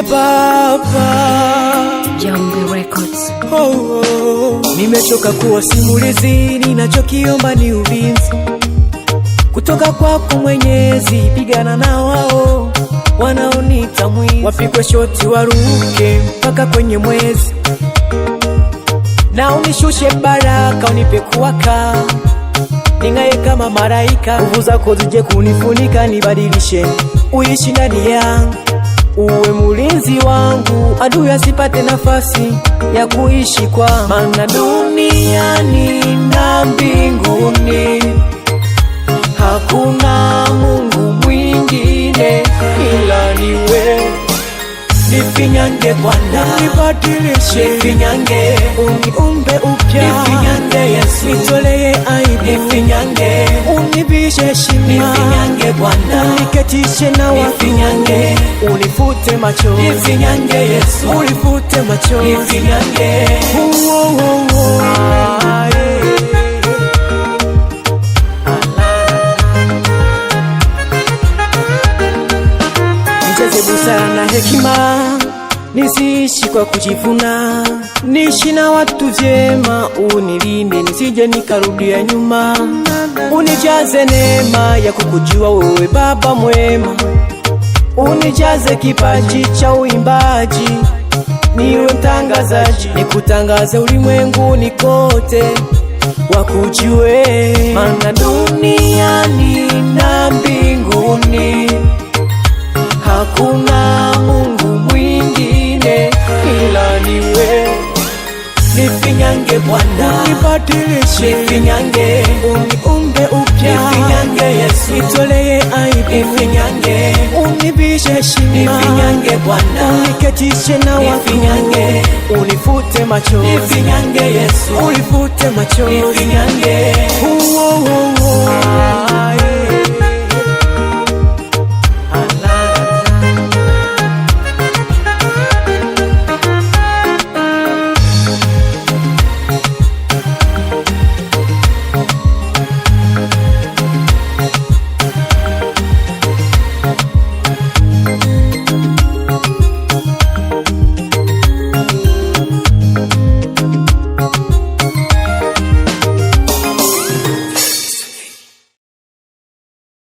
Nifinyange Baba. Jambo Records. Nimechoka kuwa simulizi, ninachokiomba ni ulinzi kutoka kwako Mwenyezi. Pigana na wao wanaonita mwizi, wapigwe shoti waruke mpaka kwenye mwezi, na unishushe baraka, unipe kuwaka, ningaye kama malaika. Nguvu zako zije kunifunika, nibadilishe uishi ndani yangu, uwe mulinzi wangu, adui asipate nafasi ya kuishi kwa. Maana duniani na mbinguni hakuna Mungu mwingine ila ni wewe. Nifinyange Bwana, nibadilishe, nifinyange, uniumbe upya, nifinyange Yesu, nitolee aibu, nifinyange, univishe heshima, nifinyange Bwana, uniketishe na watu, nifinyange, unifute machozi, nifinyange Yesu, unifute machozi, nifinyange. Nijaze busara na hekima, nisiishi kwa kujivuna, niishi na watu vyema, unilinde nisije nikarudia nyuma. Unijaze neema ya kukujua wewe Baba mwema, unijaze kipaji cha uimbaji, niwe mtangazaji, nikutangaze ulimwenguni kote wakujue. Maana duniani na mbinguni hakuna Mungu mwingine ila ni wewe. Nifinyange Bwana, nibadilishe, nifinyange, uniumbe upya, nifinyange Yesu, nitolee aibu, nifinyange, univishe heshima, nifinyange Bwana, uniketishe na watu, nifinyange, unifute machozi, nifinyange Yesu, unifute machozi, nifinyange.